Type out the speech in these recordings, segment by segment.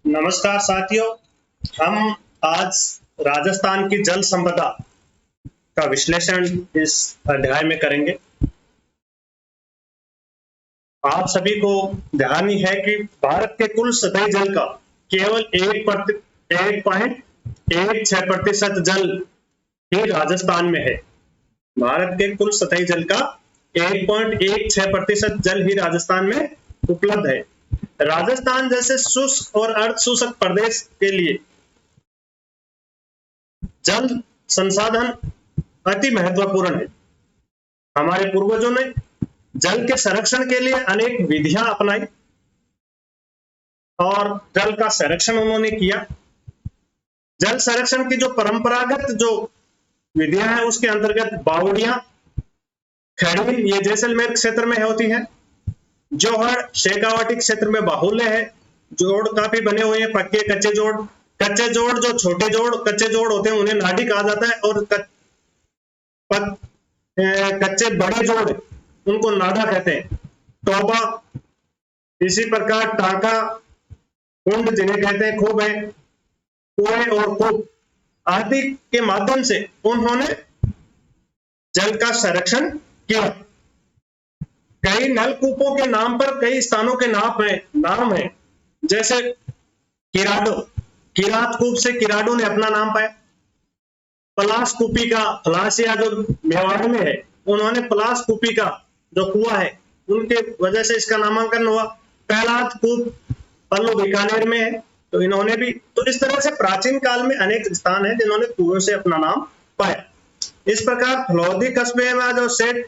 नमस्कार साथियों। हम आज राजस्थान की जल संपदा का विश्लेषण इस अध्याय में करेंगे। आप सभी को ध्यान ही है कि भारत के कुल सतही जल का केवल 1.16% जल ही राजस्थान में है। भारत के कुल सतही जल का 1.16% जल ही राजस्थान में उपलब्ध है। राजस्थान जैसे शुष्क और अर्ध शुष्क प्रदेश के लिए जल संसाधन अति महत्वपूर्ण है। हमारे पूर्वजों ने जल के संरक्षण के लिए अनेक विधियां अपनाई और जल का संरक्षण उन्होंने किया। जल संरक्षण की जो परंपरागत जो विधियां हैं उसके अंतर्गत बावड़ियां, खड़ी ये जैसलमेर क्षेत्र में होती हैं। जोहड़ शेखावाटी क्षेत्र में बाहुल्य है। जोड़ काफी बने हुए हैं, पक्के कच्चे जोड़। कच्चे जोड़ जो छोटे जोड़ कच्चे जोड़ होते हैं उन्हें नाडी कहा जाता है और कच्चे बड़े जोड़ उनको नाडा कहते हैं। टोबा, इसी प्रकार टांका, कुंड जिन्हें कहते हैं खूब है, कुएं और कूप आदि के माध्यम से उन्होंने जल का संरक्षण किया। कई नलकूपों के नाम पर कई स्थानों के नाम है, जैसे किराडो, किरात कूप से किराडो ने अपना नाम पाया। पलास कूपी का पलासिया जो मेवाड़ में है, उन्होंने पलास कूपी का जो कुआ है उनके वजह से इसका नामांकन हुआ। पहलाद कूप पल्लू बीकानेर में है, तो इन्होंने भी, तो इस तरह से प्राचीन काल में अनेक स्थान है जिन्होंने कुओं से अपना नाम पाया। इस प्रकार फलौदी कस्बे में जो सेठ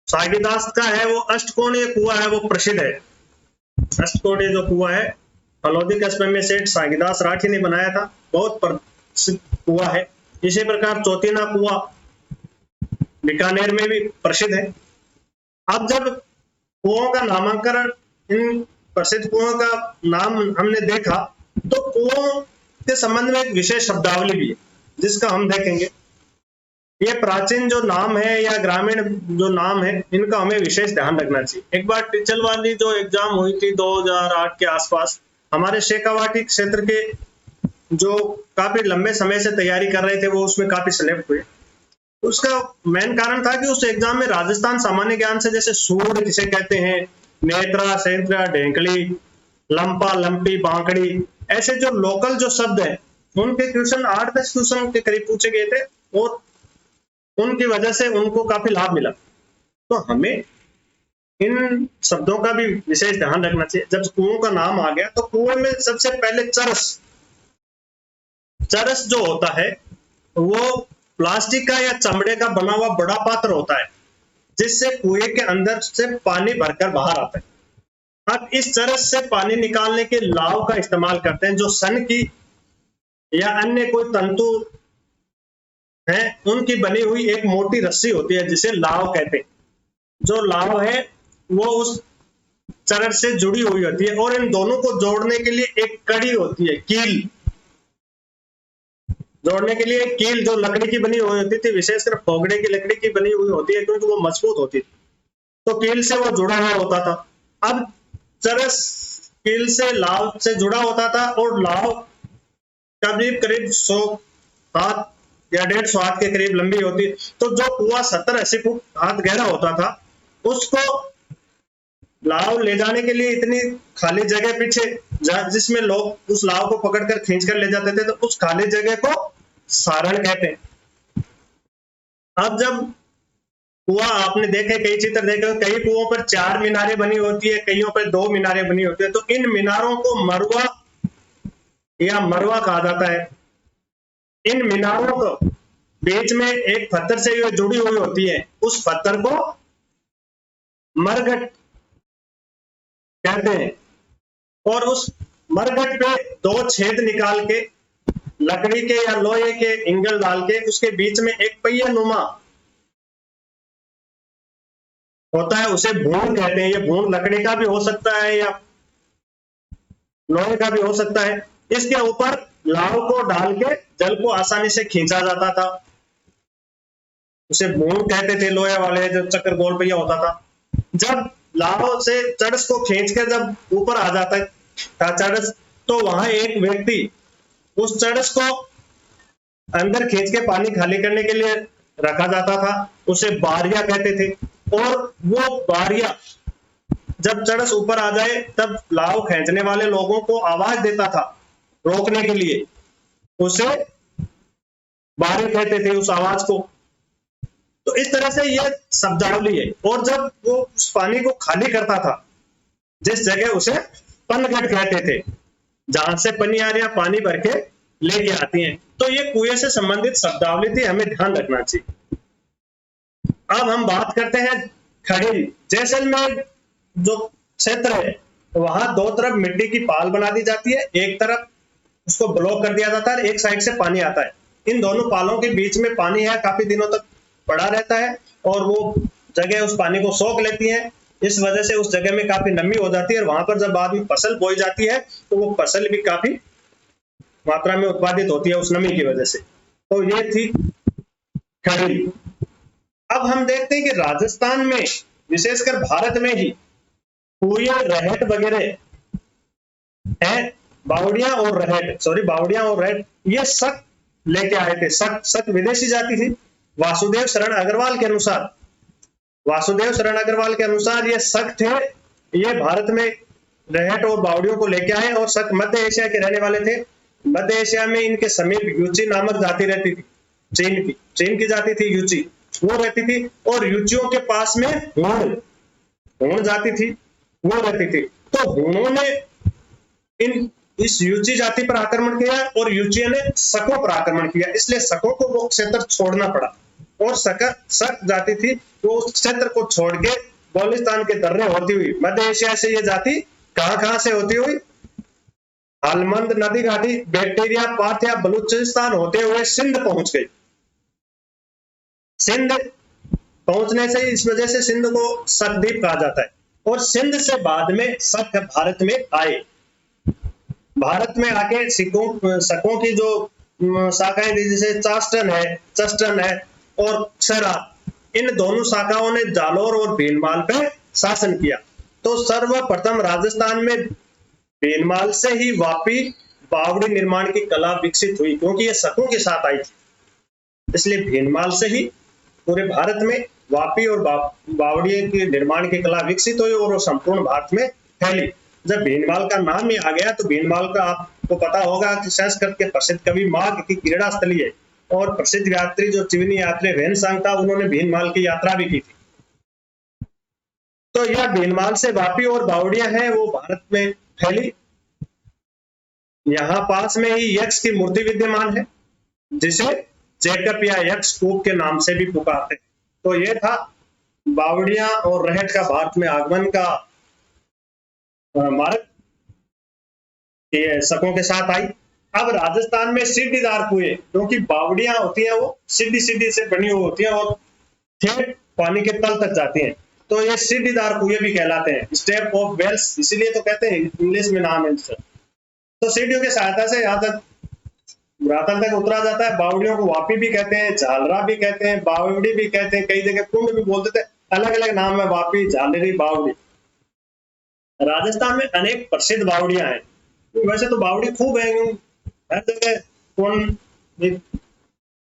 सागीदास का है वो अष्टकोणीय कुआ है, वो प्रसिद्ध है। अष्टकोणीय जो कुआ है फलौदी कस्बे में सेठ सागीदास राठी ने बनाया था, बहुत प्रसिद्ध कुआ है। इसी प्रकार चौथीना कुआ बीकानेर में भी प्रसिद्ध है। अब जब कुओं का नामांकन, इन प्रसिद्ध कुओं का नाम हमने देखा, तो कुओं के संबंध में एक विशेष शब्दावली भी है जिसका हम देखेंगे। ये प्राचीन जो नाम है या ग्रामीण जो नाम है इनका हमें विशेष ध्यान रखना चाहिए। एक बार टीचर वाली जो एग्जाम हुई थी 2008 के आसपास, हमारे शेखावाटी क्षेत्र के जो काफी लंबे समय से तैयारी कर रहे थे वो उसमें काफी सिलेक्ट हुए। उसका मेन कारण था कि उस एग्जाम में राजस्थान सामान्य ज्ञान से, जैसे सूर जिसे कहते हैं, नेत्रा, सेंत्रा, ढेंकली, लंपा, लंपी, बांकड़ी, ऐसे जो लोकल जो शब्द है उनके क्वेश्चन 8-10 क्वेश्चन के करीब पूछे गए थे और उनकी वजह से उनको काफी लाभ मिला। तो हमें इन शब्दों का भी विशेष ध्यान रखना चाहिए। जब कुओं का नाम आ गया तो कुएं में सबसे पहले चरस जो होता है वो प्लास्टिक का या चमड़े का बना हुआ बड़ा पात्र होता है जिससे कुएं के अंदर से पानी भरकर बाहर आता है। अब इस चरस से पानी निकालने के लाव का इस्तेमाल करते हैं, जो सन की या अन्य कोई तंतु है उनकी बनी हुई एक मोटी रस्सी होती है जिसे लाव कहते हैं। जो लाव है वो उस चरस से जुड़ी हुई होती है और इन दोनों को जोड़ने के लिए एक कड़ी होती है, कील। जोड़ने के लिए कील जो लकड़ी की बनी हुई होती थी, विशेषकर फोगड़े की लकड़ी की बनी हुई होती है क्योंकि वो मजबूत होती थी, तो कील से वो जुड़ा हुआ होता था। अब चरस कील से लाव से जुड़ा होता था और लाव करीब 100 हाथ या 150 हाथ के करीब लंबी होती। तो जो कुआ 70-80 फुट हाथ गहरा होता था, उसको लाव ले जाने के लिए इतनी खाली जगह पीछे जिसमें लोग उस लाव को पकड़कर खींचकर ले जाते थे, तो उस खाली जगह को सारण कहते हैं। अब जब कुआ, आपने देखे कई चित्र देखे, कई कुओं पर 4 मीनारें बनी होती है, कईयों पर 2 मीनारें बनी होती है। तो इन मीनारों को मरवा या मरवा कहा जाता है। इन मीनारों को बीच में एक पत्थर से जो जुड़ी हुई होती है, उस पत्थर को मरघट कहते हैं और उस मरघट पे 2 छेद निकाल के लकड़ी के या लोहे के इंगल डाल के उसके बीच में एक पहिया नुमा होता है, उसे भूण कहते हैं। ये भूण लकड़ी का भी हो सकता है या लोहे का भी हो सकता है। इसके ऊपर लाव को डाल के जल को आसानी से खींचा जाता था, उसे भूण कहते थे। लोहे वाले जो चक्कर गोल पहिया होता था, जब लाव से चरस को खींच के जब ऊपर आ जाता है चरस तो वहां एक व्यक्ति उस चरस को अंदर खींच के पानी खाली करने के लिए रखा जाता था, उसे बारिया कहते थे। और वो बारिया जब चरस ऊपर आ जाए तब लाव खींचने वाले लोगों को आवाज देता था रोकने के लिए, उसे बारिया कहते थे उस आवाज को। तो इस तरह से ये शब्दावली है। और जब वो उस पानी को खाली करता था जिस जगह, उसे पनघट कहते थे, जहां से पनियारियां पानी भर के लेके आती हैं। तो ये कुएं से संबंधित शब्दावली थी, हमें ध्यान रखना चाहिए। अब हम बात करते हैं खड़ी। जैसलमेर जो क्षेत्र है वहां दो तरफ मिट्टी की पाल बना दी जाती है, एक तरफ उसको ब्लॉक कर दिया जाता है, एक साइड से पानी आता है। इन दोनों पालों के बीच में पानी है, काफी दिनों तक पड़ा रहता है और वो जगह उस पानी को सोख लेती है। इस वजह से उस जगह में काफी नमी हो जाती है और वहां पर जब बाद में फसल बोई जाती है तो वो फसल भी काफी मात्रा में उत्पादित होती है उस नमी की वजह से। तो ये थी खड़ी। अब हम देखते हैं कि राजस्थान में, विशेषकर भारत में ही, कुएं, रहट वगैरह है। बावड़ियां और रहट ये शक लेके आए थे। शक विदेशी जाति थी। वासुदेव शरण अग्रवाल के अनुसार ये शक थे, ये भारत में रहट और बावड़ियों को लेके आए। और शक मध्य एशिया के रहने वाले थे। मध्य एशिया में इनके समीप यूची नामक जाति रहती थी, चीन की जाति थी यूची, वो रहती थी। और यूचियों के पास में हूण जाति थी, वो रहती थी। तो हूणों ने इस यूची जाति पर आक्रमण किया और यूचियों ने शकों पर आक्रमण किया, इसलिए शकों को वो क्षेत्र छोड़ना पड़ा। और शक जाति थी, वो उस क्षेत्र को छोड़ के बलूचिस्तान के दर्रे होती हुई, मध्य एशिया से ये जाति कहां से होती हुई, हलमंद नदी घाटी, बैक्टीरिया, पार्थिया, बलूचिस्तान होते हुए सिंध पहुंच गई। सिंध पहुंचने से इस वजह से सिंध को शकद्वीप कहा जाता है। और सिंध से बाद में शक भारत में आए। भारत में आके शकों की जो शाखाएं थी, जैसे चस्टन है और क्षरा, इन दोनों शाखाओं ने जालोर और भीनमाल पे शासन किया। तो सर्वप्रथम राजस्थान में भीनमाल से ही वापी बावड़ी निर्माण की कला विकसित हुई, क्योंकि ये शकों के साथ आई थी, इसलिए भीनमाल से ही पूरे भारत में वापी और बावड़ी के निर्माण की कला विकसित हुई और वो संपूर्ण भारत में फैली। जब भीनमाल का नाम ही आ गया तो भीनमाल का आपको पता होगा कि संस्कृत के प्रसिद्ध कवि माघ की क्रीड़ा स्थली है और प्रसिद्ध यात्री जो चिवनी यात्री वेनसांग था, उन्होंने भीनमाल की यात्रा भी की थी। तो यह भीनमाल से वापी और बावड़ियां हैं वो भारत में फैली। यहाँ पास में ही यक्ष की मूर्ति विद्यमान है, जिसे चेकअप या यक्ष कूप के नाम से भी पुकारते हैं। तो ये था बावड़ियां और रहट का भारत में आगमन का मार्ग, ये शकों के साथ आई। अब राजस्थान में सीढ़ीदार कुएं, क्योंकि बावड़ियां होती हैं वो सीढ़ी से बनी हुई होती हैं और ठेठ पानी के तल तक जाती हैं, तो ये सीढ़ीदार कुएं भी कहलाते हैं, स्टेप ऑफ वेल्स, इसीलिए तो कहते हैं, इंग्लिश में नाम है इसका। तो सीढ़ियों की सहायता से यहाँ तक धरातल तक उतरा जाता है। बावड़ियों को वापी भी कहते हैं, झालरा भी कहते हैं, बावड़ी भी कहते हैं, कई जगह कुंड भी बोलते थे, अलग अलग नाम है, वापी, झालरी, बावड़ी। राजस्थान में अनेक प्रसिद्ध बावड़ियां हैं। वैसे तो बावड़ी खूब है, हर जगह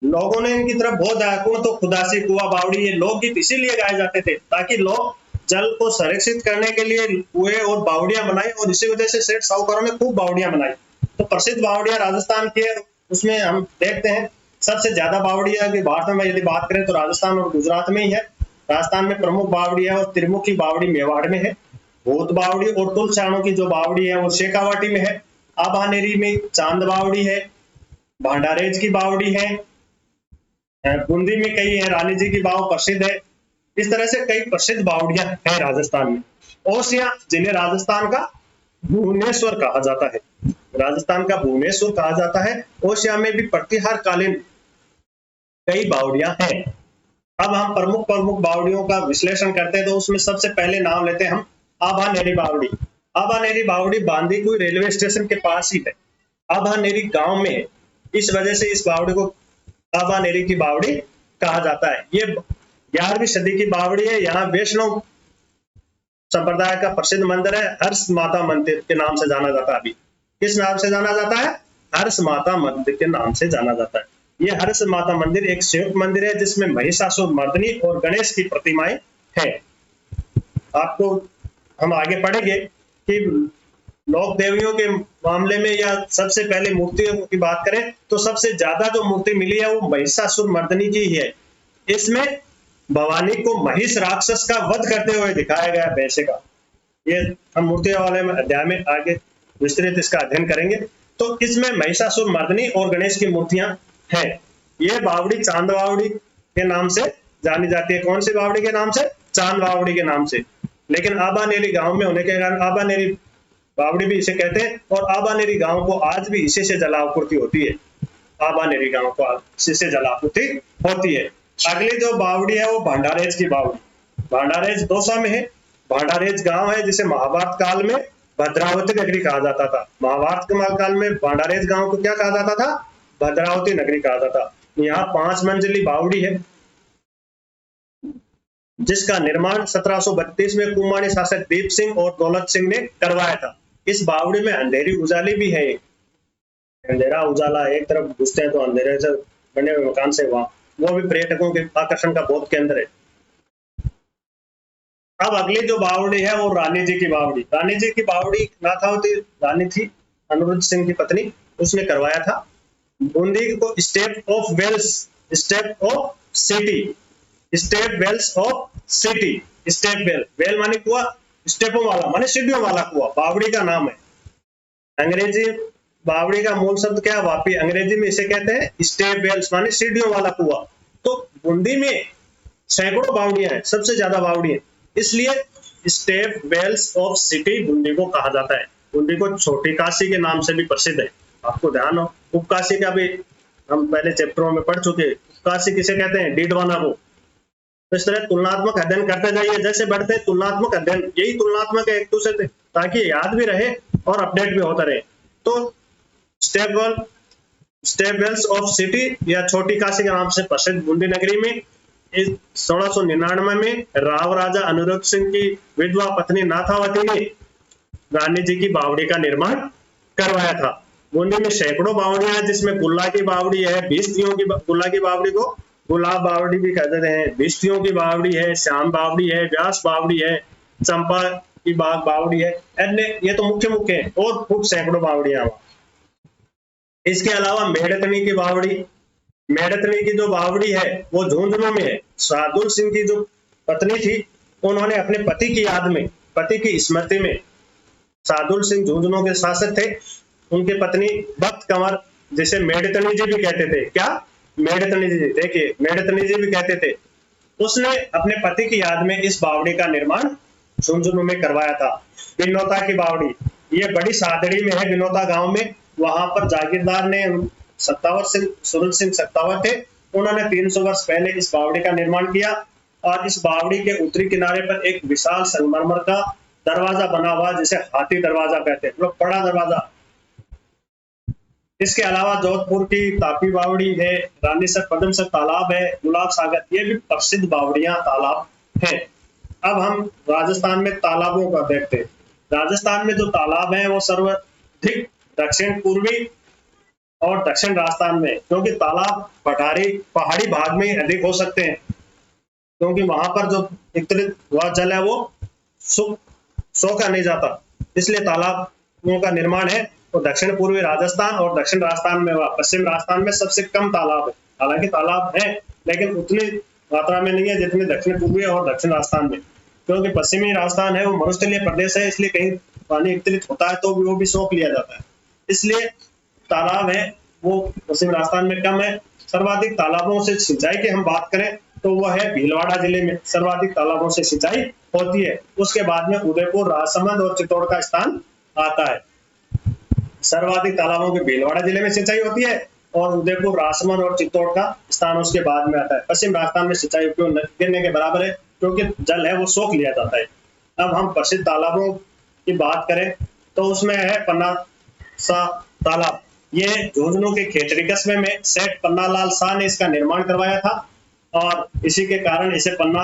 लोगों ने इनकी तरफ बहुत आया। कुण तो खुदासी, कुआ, बावड़ी, ये लोकगीत इसीलिए गाए जाते थे ताकि लोग जल को संरक्षित करने के लिए कुएं और बावड़ियां बनाई, और इसी वजह से सेठ साहूकारों ने खूब बावड़ियां बनाई। तो प्रसिद्ध बावड़ियां राजस्थान की है, उसमें हम देखते हैं सबसे ज्यादा बावड़ियां की भारत में यदि बात करें तो राजस्थान और गुजरात में ही है। राजस्थान में प्रमुख बावड़ी है और त्रिमुखी बावड़ी मेवाड़ में है। भूत बावड़ी और तुलसाणों की जो बावड़ी है वो शेखावाटी में है। आबानेरी में चांद बावड़ी है, भांडारेज की बावड़ी है, बूंदी में कई है, रानी जी की बाव प्रसिद्ध है। इस तरह से कई प्रसिद्ध बावड़ियां हैं राजस्थान में। ओसियां, जिन्हें राजस्थान का भुवनेश्वर कहा जाता है, राजस्थान का भुवनेश्वर कहा जाता है। ओसिया में भी प्रतिहार कालीन कई बावड़ियां हैं। अब हम प्रमुख बावड़ियों का विश्लेषण करते हैं, तो उसमें सबसे पहले नाम लेते हैं हम आभानेरी बावड़ी। आभानेरी बावड़ी बांदीकुई रेलवे स्टेशन के पास ही है, आभानेरी गांव में, इस वजह से इस बावड़ी को आभानेरी की बावड़ी कहा जाता है। ये 11वीं सदी की बावड़ी है। यहाँ वैष्णव संप्रदाय का प्रसिद्ध मंदिर है, हर्ष माता मंदिर के नाम से जाना जाता है अभी। किस नाम से जाना जाता है? हर्ष माता मंदिर के नाम से जाना जाता है। ये हर्ष माता मंदिर एक संयुक्त मंदिर है जिसमें महिषासुर मर्दिनी और गणेश की प्रतिमाएं हैं। आपको हम आगे पढ़ेंगे कि लोक देवियों के मामले में या सबसे पहले मूर्तियों की बात करें तो सबसे ज्यादा जो मूर्ति मिली है वो महिषासुर मर्दिनी की ही है। इसमें भवानी को महिष राक्षस का वध करते हुए दिखाया गया वैसे का। ये हम मूर्तियों वाले अध्याय में आगे विस्तृत इसका अध्ययन करेंगे। तो इसमें महिषासुर मर्दिनी और गणेश की मूर्तियां हैं। ये बावड़ी चांद बावड़ी के नाम से जानी जाती है। कौन सी बावड़ी के नाम से? चांद बावड़ी के नाम से। लेकिन आबानेरी गांव में होने के कारण आबानेरी बावड़ी भी इसे कहते हैं और आबानेरी गांव को आज भी इसी से जलापूर्ति होती है। आबानेरी गांव को इसी से जलापूर्ति होती है। अगली जो बावड़ी है वो भंडारेज की बावड़ी। भंडारेज दौसा में है। भंडारेज गांव है जिसे महाभारत काल में भद्रावती नगरी कहा जाता था। महाभारत काल में भंडारेज गांव को क्या कहा जाता था? भद्रावती नगरी कहा जाता था। यहाँ 5 मंजिली बावड़ी है जिसका निर्माण 1732 में कुमाऊनी शासक दीप सिंह और दौलत सिंह ने करवाया था। इस बावड़ी में अंधेरी उजाली भी है। अंधेरा उजाला एक तरफ घुसते हैं तो अंधेरे से बने हुए मकान से वहां, वो भी पर्यटकों के आकर्षण का बहुत केंद्र है। अब अगली जो बावड़ी है वो रानी जी की बावड़ी। रानी जी की बावड़ी नाथावती रानी थी, अनिरुद्ध सिंह की पत्नी, उसने करवाया था। बूंदी को step of wells, step of city, step wells of city, step well, well माने कुआ, स्टेपों वाला माने सीढ़ियों वाला कुआ, बावड़ी का नाम है। अंग्रेजी बावड़ी का मूल शब्द क्या है? वापी। अंग्रेजी में इसे कहते हैं स्टेप वेल्स माने सीढ़ियों वाला कुआ। तो बूंदी में सैकड़ों बावड़ियां हैं, सबसे ज्यादा बावड़ियां, इसलिए step wells of city Bundi को कहा जाता है। बूंदी को छोटी काशी के नाम से भी प्रसिद्ध है। आपको ध्यान हो, उपकाशी का भी हम पहले चैप्टरों में पढ़ चुके। उपकाशी किसे कहते हैं? डीडवाना को। तो इस तरह तुलनात्मक अध्ययन करते जाइए, जैसे बढ़ते तुलनात्मक अध्ययन, यही तुलनात्मक है एक दूसरे से, ताकि याद भी रहे और अपडेट भी होता रहे। तो स्टेप वेल्स ऑफ सिटी या छोटी काशी के नाम से प्रसिद्ध बूंदी नगरी में 1699 में राव राजा अनिरुद्ध सिंह की विधवा पत्नी नाथावती ने रानी जी की बावड़ी का निर्माण करवाया था। बूंदी में सैकड़ों बावड़ियां हैं जिसमें गुल्ला की बावड़ी है, भिस्तियों की, गुल्ला की बावड़ी को गुलाब बावड़ी भी कहते हैं, भिस्तियों की बावड़ी है, श्याम बावड़ी है, व्यास बावड़ी है, चंपा की बाग बावड़ी है। ये तो मुख्य मुख्य है और खूब सैकड़ों बावड़ियां। इसके अलावा मेड़तनी की बावड़ी, मेड़तनी की जो बावड़ी है वो झुंझुनू में है। शार्दुल सिंह की जो पत्नी थी उन्होंने अपने पति की याद में, पति की स्मृति में, शार्दुल सिंह झुंझुनू के शासक थे, उनकी पत्नी बख्त कंवर जिसे मेड़तनी जी भी कहते थे, क्या? मेड़तनी जी, देखिए मेड़तनी जी भी कहते थे, उसने अपने पति की याद में इस बावड़ी का निर्माण झुंझुनू में करवाया था। बिनौता की बावड़ी, ये बड़ी सादड़ी में है, बिनौता गांव में। वहां पर जागीरदार ने सत्तावर सिंह, सुरल सिंह सत्तावर थे, उन्होंने 300 वर्ष पहले इस बावड़ी का निर्माण किया और इस बावड़ी के उत्तरी किनारे पर एक विशाल संगमरमर का दरवाजा बना हुआ जिसे हाथी दरवाजा कहते हैं, मतलब बड़ा दरवाजा। इसके अलावा जोधपुर की तापी बावड़ी है, रानीसर पद्मसर तालाब है, गुलाब सागर, ये भी प्रसिद्ध बावड़ियां तालाब हैं। अब हम राजस्थान में तालाबों का देखते हैं। राजस्थान में जो तालाब हैं वो सर्वाधिक दक्षिण पूर्वी और दक्षिण राजस्थान में, क्योंकि तालाब पहाड़ी भाग में अधिक हो सकते हैं, क्योंकि वहां पर जो एकत्रित हुआ जल है वो सोखा नहीं जाता, इसलिए तालाबों का निर्माण है वो दक्षिण पूर्वी राजस्थान और दक्षिण राजस्थान में हुआ। पश्चिम राजस्थान में सबसे कम तालाब है, हालांकि तालाब है लेकिन उतनी मात्रा में नहीं है जितने दक्षिण पूर्वी और दक्षिण राजस्थान में, क्योंकि पश्चिमी राजस्थान है वो मरुस्थलीय प्रदेश है, इसलिए कहीं पानी एकत्रित होता है तो वो भी सोख लिया जाता है, इसलिए तालाब है वो पश्चिम राजस्थान में कम है। सर्वाधिक तालाबों से सिंचाई की हम बात करें तो वह है भीलवाड़ा जिले में, सर्वाधिक तालाबों से सिंचाई होती है। उसके बाद में उदयपुर, राजसमंद और चित्तौड़ का स्थान आता है। सर्वाधिक तालाबों के भीलवाड़ा जिले में सिंचाई होती है और उदयपुर, राजसमंद और चित्तौड़ का स्थान उसके बाद में आता है। पश्चिम राजस्थान में सिंचाई उपयोग गिरने के बराबर है, क्योंकि जल है वो सोख लिया जाता है। अब हम प्रसिद्ध तालाबों की बात करें तो उसमें है पन्ना सा तालाब। ये झुंझुनू के खेतड़ी कस्बे में सेठ पन्ना लाल शाह ने इसका निर्माण करवाया था और इसी के कारण इसे पन्ना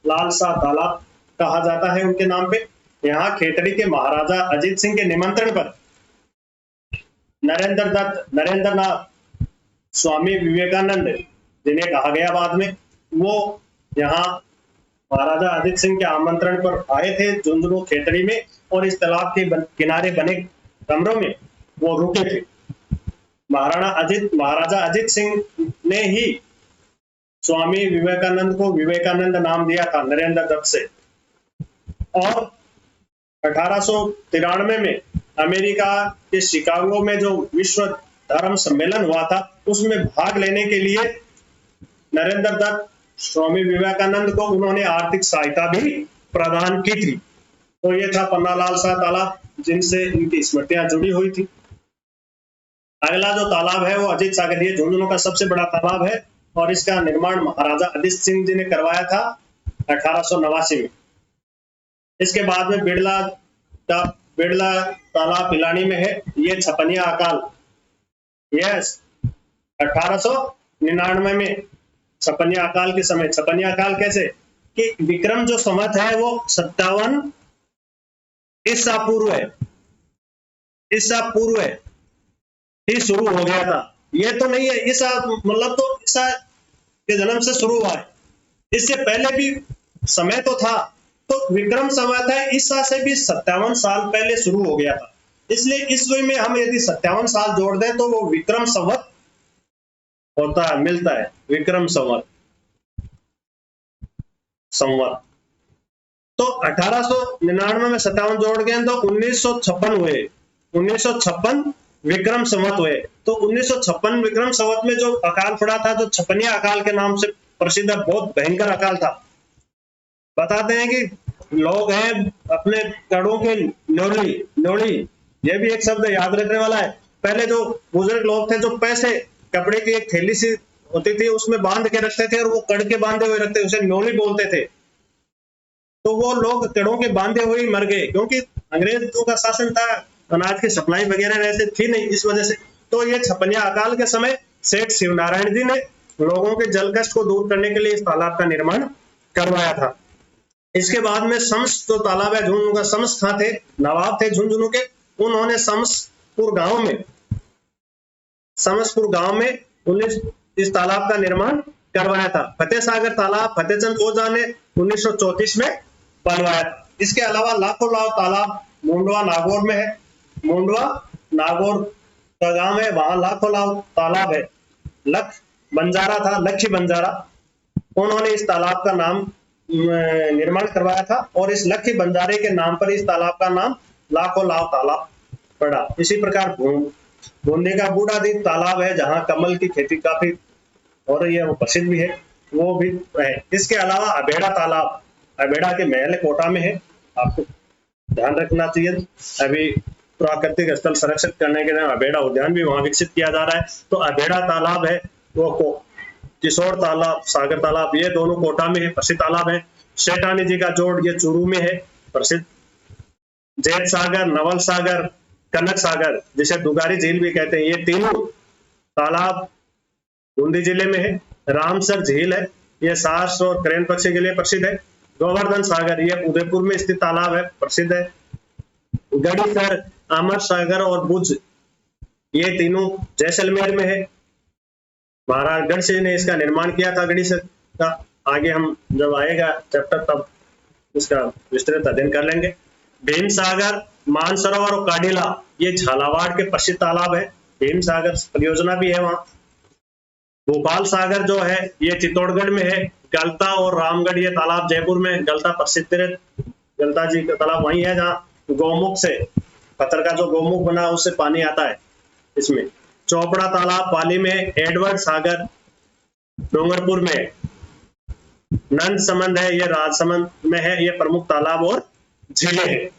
लाल शाह तालाब कहा जाता है उनके नाम पे। यहाँ खेतड़ी के महाराजा अजीत सिंह के निमंत्रण पर नरेंद्र नाथ स्वामी विवेकानंद जिन्हें कहा गया बाद में, वो यहाँ महाराजा अजित सिंह के आमंत्रण पर आए थे झुंझुनू खेतड़ी में, और इस तालाब के किनारे बने कमरों में वो रुके थे। महाराजा अजित सिंह ने ही स्वामी विवेकानंद को विवेकानंद नाम दिया था नरेंद्र दत्त से। और 1893 में अमेरिका के शिकागो में जो विश्व धर्म सम्मेलन हुआ था, उसमें भाग लेने के लिए नरेंद्र दत्त स्वामी विवेकानंद को उन्होंने आर्थिक सहायता भी प्रदान की थी। तो ये था पन्नालाल शाह तालाब, जिनसे इनकी स्मृतियां जुड़ी हुई थी। अगला जो तालाब है वो अजीत सागर, ये झुंझुनू का सबसे बड़ा तालाब है, और इसका निर्माण महाराजा अजीत सिंह जी ने करवाया था 1889 में। इसके बाद में बिड़ला तालाब पिलानी में है, ये छपनिया अकाल, यस 1899 में छपनिया अकाल के समय। छपनिया अकाल कैसे कि विक्रम जो संवत है वो 57 ईसा पूर्व है ही शुरू हो गया था। ये तो नहीं है ईसा मतलब तो ईसा के जन्म से शुरू हुआ है, इससे पहले भी समय तो था, तो विक्रम संवत है ईसा से भी 57 साल पहले शुरू हो गया था। इसलिए ईस्वी में हम यदि 57 साल जोड़ दें तो वो विक्रम संवत होता है, मिलता है विक्रम संवत। तो 1899 में 57 जोड़ गए तो 1956 हुए, 1956 विक्रम संवत हुए। तो 1956 विक्रम संवत में जो अकाल पड़ा था, जो छपनिया अकाल के नाम से प्रसिद्ध है, बहुत भयंकर अकाल था। बताते हैं कि लोग हैं अपने कड़ों के न्योली, ये भी एक शब्द याद रखने वाला है। पहले जो बुजुर्ग लोग थे, जो पैसे कपड़े की एक थैली सी होती थी उसमें बांध के रखते थे, और वो कड़ के बांधे हुए रखते, उसे न्योली बोलते थे। तो वो लोग कड़ों के बांधे हुए मर गए, क्योंकि अंग्रेजों का शासन था, अनाज की सप्लाई वगैरह ऐसे थी नहीं, इस वजह से। तो ये छपनिया अकाल के समय सेठ शिवनारायण जी ने लोगों के जल कष्ट को दूर करने के लिए इस तालाब का निर्माण करवाया था। इसके बाद में शम्स जो तालाब है, झुंझुनू का शम्स खां थे, नवाब थे झुंझुनू के, उन्होंने शम्सपुर गांव में इस तालाब का निर्माण करवाया था। फतेह सागर तालाब फतेहचंद ओझा ने 1934 में बनवाया था। इसके अलावा लाखों तालाब मुंडवा नागौर में है, मुंडवा नागौर का गांव है, वहां लाखों तालाब है। लखी बंजारा, उन्होंने इस तालाब का नाम निर्माण करवाया था, और इस लखी बंजारे के नाम पर इस तालाब का नाम लाखों तालाब पड़ा। इसी प्रकार बूंदी का बूढ़ादीप तालाब है, जहां कमल की खेती काफी हो रही है, वो प्रसिद्ध भी है, वो भी है। इसके अलावा अबेड़ा तालाब, अबेड़ा के महल कोटा में है, आपको ध्यान रखना चाहिए। अभी प्राकृतिक स्थल संरक्षित करने के लिए अबेड़ा उद्यान भी वहां विकसित किया जा रहा है। तो अबेड़ा तालाब है, वो किशोर तालाब, सागर तालाब, ये दोनों कोटा में है, प्रसिद्ध तालाब है। शेठानी जी का जोड़, ये चूरू में है, प्रसिद्ध। जैत सागर, नवल सागर, कनक सागर, जिसे दुगारी झील भी कहते हैं, ये तीनों तालाब बूंदी जिले में है। रामसर झील है, ये सास और करेन पक्षी के लिए प्रसिद्ध है। गोवर्धन सागर, ये उदयपुर में स्थित तालाब है, प्रसिद्ध है। गढ़ीसर, अमर सागर और भुज, ये तीनों जैसलमेर में है। महाराज गढ़ ने इसका निर्माण किया था गढ़ीसर का। आगे हम जब आएगा चैप्टर तब इसका विस्तृत अध्ययन कर लेंगे। भीम सागर, मानसरोवर और काडीला, ये झालावाड़ के प्रसिद्ध तालाब है, भीम सागर परियोजना भी है वहां। भोपाल सागर जो है ये चित्तौड़गढ़ में है। गलता और रामगढ़, ये तालाब जयपुर में, गलता प्रसिद्ध गलता जी का तालाब वही है, जहाँ गौमुख से पत्थर का जो गौमुख बना उससे पानी आता है इसमें। चौपड़ा तालाब पाली में, एडवर्ड सागर डूंगरपुर में, नंद समंद है, ये राजसमंद में है, ये प्रमुख तालाब और झीलें हैं।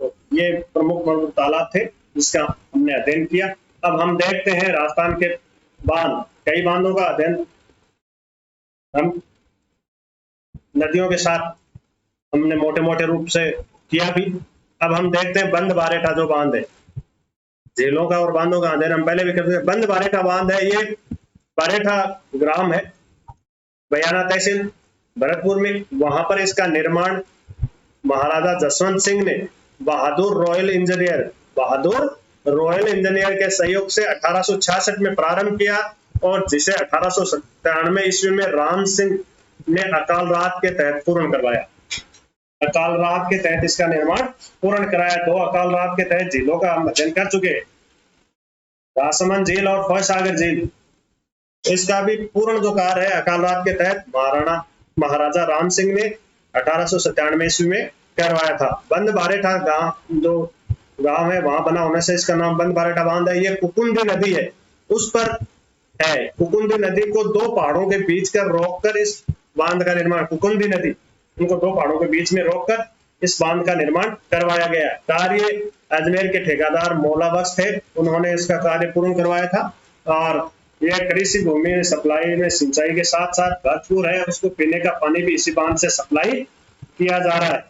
तो ये प्रमुख तालाब थे जिसका हमने अध्ययन किया। अब हम देखते हैं राजस्थान के बांध, कई बांधों का अध्ययन हम नदियों के साथ हमने मोटे मोटे रूप से किया भी। अब हम देखते हैं बंद बारेठा जो बांध है, झीलों का और बांधों का अध्ययन हम पहले भी करते हैं। बंद बारेठा बांध है, ये बारेठा ग्राम है, बयाना तहसील भरतपुर में। वहां पर इसका निर्माण महाराजा जसवंत सिंह ने, बहादुर रॉयल इंजीनियर के सहयोग से 1866 में प्रारंभ किया और जिसे 1897 ईस्वी में राम सिंह ने अकाल रात के तहत पूर्ण करवाया। अकाल रात के तहत इसका निर्माण पूर्ण कराया। 2 अकाल रात के तहत झीलों का हम अध्ययन कर चुके, राजसमंद झील और फॉयसागर झील। इसका भी पूर्ण जो कार्य है अकाल रात के तहत महाराजा राम सिंह ने 1897 ईस्वी में करवाया था। बंद बारेठा गांव जो गांव है वहां बना होने से इसका नाम बंद बारेठा बांध है। ये कुकुंदी नदी है उस पर है। कुकुंदी नदी को 2 पहाड़ों के बीच कर रोककर इस बांध का निर्माण, कुकुंदी नदी उनको 2 पहाड़ों के बीच में रोककर इस बांध का निर्माण करवाया गया। कार्य अजमेर के ठेकेदार मौला बख्श थे, उन्होंने इसका कार्य पूर्ण करवाया था। और यह कृषि भूमि में सप्लाई में सिंचाई के साथ साथ भरपूर है, उसको पीने का पानी भी इसी बांध से सप्लाई किया जा रहा है।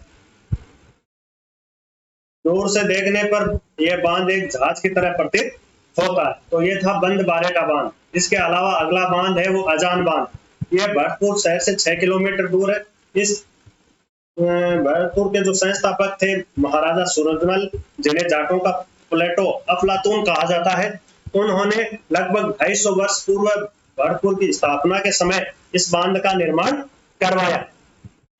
दूर से देखने पर यह बांध एक जहाज की तरह प्रतीत होता है। तो ये था बंद बारेठा बांध। इसके अलावा अगला बांध है वो अजान बांध। यह भरतपुर शहर से 6 किलोमीटर दूर है। इस भरतपुर के जो संस्थापक थे महाराजा सूरजमल, जिन्हें जाटों का प्लेटो अफलातून कहा जाता है, उन्होंने लगभग 250 वर्ष पूर्व भरतपुर की स्थापना के समय इस बांध का निर्माण करवाया।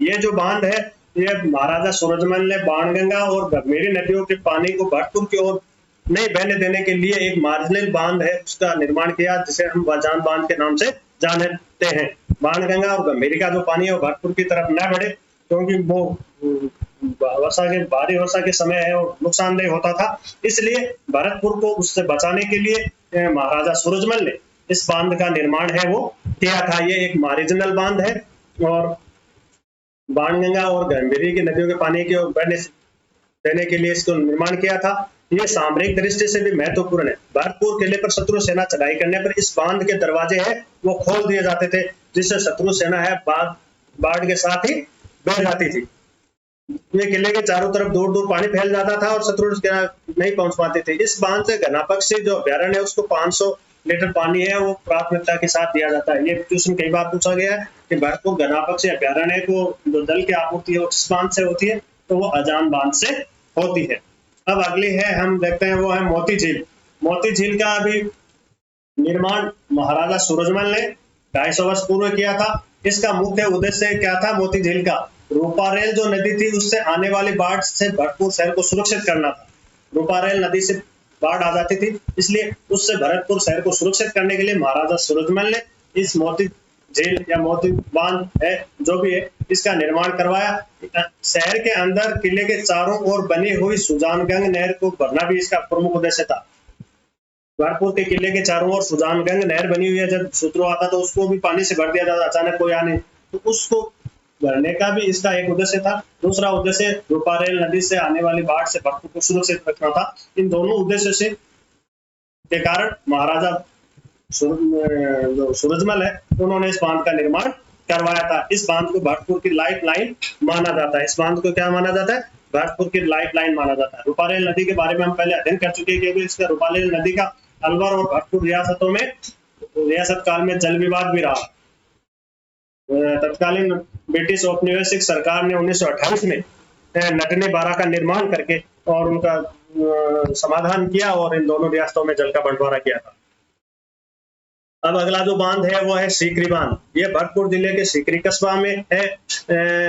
ये जो बांध है ये महाराजा सूरजमल ने बाणगंगा और गंभीरी नदियों के पानी को भरतपुर की ओर नहीं बहने देने के लिए एक मार्जिनल बांध है उसका निर्माण किया, जिसे हम अजान बांध के नाम से जानते हैं। बाणगंगा और गंभीरी का जो पानी है वो भरतपुर की तरफ न बढ़े, क्योंकि वो भारी वर्षा के समय है और नुकसानदेह होता था। इसलिए भरतपुर को उससे बचाने के लिए महाराजा सूरजमल ने इस बांध का निर्माण है वो किया था। ये एक मार्जिनल बांध है और बाणगंगा और गंभीरी की नदियों के पानी के बहने देने के लिए इसको निर्माण किया था। ये सामरिक दृष्टि से भी महत्वपूर्ण है। भरतपुर किले पर शत्रु सेना चढ़ाई करने पर इस बांध के दरवाजे हैं वो खोल दिए जाते थे, जिससे शत्रु सेना है बाढ़ के साथ ही बह जाती थी। ये किले के चारों तरफ दूर दूर पानी फैल जाता था और शत्रु नहीं पहुंच पाते थे। इस बांध से घनापक्षी जो अभ्यारण्य है उसको 500 लीटर पानी है वो प्राथमिकता के साथ दिया जाता है। ये क्वेश्चन कई बार पूछा गया है कि भरतपुर घनापक्षी अभ्यारण्य को जो जल की आपूर्ति है वो किस बांध से होती है, तो वो अजान बांध से होती है। अब अगली है हम देखते हैं वो है मोती झील। मोती झील का अभी निर्माण महाराजा सूरजमल ने 250 वर्ष पूर्व किया था। इसका मुख्य उद्देश्य क्या था मोती झील का? रूपारेल जो नदी थी उससे आने वाली बाढ़ से भरतपुर शहर को सुरक्षित करना था। रूपारेल नदी से बाढ़ आ जाती थी, इसलिए उससे भरतपुर शहर को सुरक्षित करने के लिए महाराजा सूरजमल ने इस मोती झील या मोती बांध है जो भी है इसका निर्माण करवाया। शहर के अंदर किले के चारों ओर बनी हुई सुजानगंग नहर को भरना भी इसका प्रमुख उद्देश्य था। भरतपुर के किले के चारों ओर सुजानगंग नहर बनी हुई है, जब शत्रु आता तो उसको भी पानी से भर दिया जाता, अचानक कोई आने तो उसको भरने का भी इसका एक उद्देश्य था। दूसरा उद्देश्य रूपारेल नदी से आने वाली बाढ़ से भरतपुर को सुरक्षित रखना था। इन दोनों उद्देश्य से के कारण महाराजा जो सूरजमल है उन्होंने इस बांध का निर्माण करवाया था। इस बांध को भरतपुर की लाइफ लाइन माना जाता है। इस बांध को क्या माना जाता है? भरतपुर की लाइफ लाइन माना जाता है। रूपारेल नदी के बारे में हम पहले अध्ययन कर चुके हैं, क्योंकि इसका रूपारेल नदी का अलवर और भरतपुर रियासतों में रियासत काल में जल विवाद भी रहा। तत्कालीन ब्रिटिश औपनिवेशिक सरकार ने 1928 में नटने बारा का निर्माण करके और उनका समाधान किया और इन दोनों रियासतों में जल का बंटवारा किया था। अब अगला जो बांध है वो है सीकरी बांध। ये भरतपुर जिले के सीकरी कस्बा में है।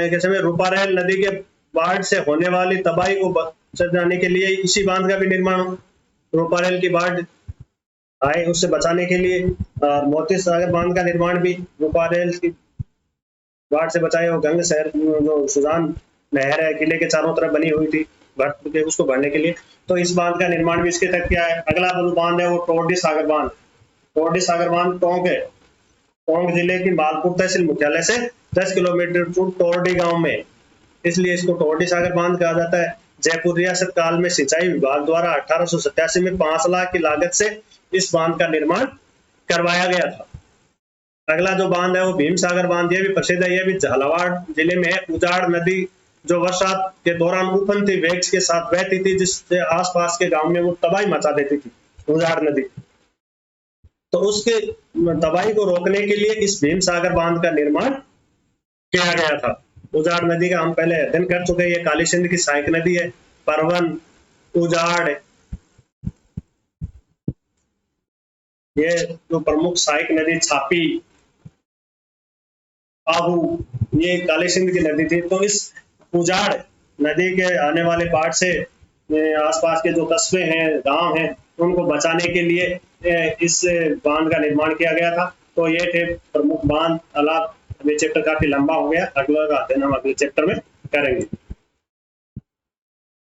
जैसे रूपारेल नदी के बाढ़ से होने वाली तबाही को बचाने के लिए इसी बांध का भी निर्माण, रूपारेल की बाढ़ आए उससे बचाने के लिए, और मोती सागर बांध का निर्माण भी रूपारेल की बाढ़ से बचाए और गंग शहर जो सुजान नहर है किले के चारों तरफ बनी हुई थी भरतपुर के, उसको भरने के लिए, तो इस बांध का निर्माण भी इसके तक किया है। अगला जो बांध है वो टोरडी सागर बांध। टोरडी सागर बांध टोंक है। टोंक जिले की मालपुर तहसील मुख्यालय से 10 किलोमीटर दूर टोरडी गांव में, इसलिए इसको टोरडी सागर बांध कहा जाता है। जयपुर रियासत काल में सिंचाई विभाग द्वारा 1887 में 5 लाख की लागत से इस बांध का निर्माण करवाया गया था। अगला जो बांध है वो भीम सागर बांध। ये भी प्रसिद्ध है। ये भी झालावाड़ जिले में है। उजाड़ नदी जो वर्षा के दौरान उफनती वेग के साथ बहती थी, जिससे आसपास के गांव में वो तबाही मचा देती थी उजाड़ नदी, तो उसके तबाही को रोकने के लिए इस भीम सागर बांध का निर्माण किया गया था। उजाड़ नदी का हम पहले अध्ययन कर चुके हैं। ये काली सिंध की सहायक नदी है। परवन, उजाड़, ये जो प्रमुख सहायक नदी छापी, आहू, ये काली सिंध की नदी थी। तो इस उजाड़ नदी के आने वाले पार्ट से आसपास के जो कस्बे हैं, गांव हैं, उनको बचाने के लिए इस बांध का निर्माण किया गया था। तो ये थे प्रमुख बांध तालाब। ये चैप्टर काफी लंबा हो गया, अगला का अध्ययन हम अगले चैप्टर में करेंगे।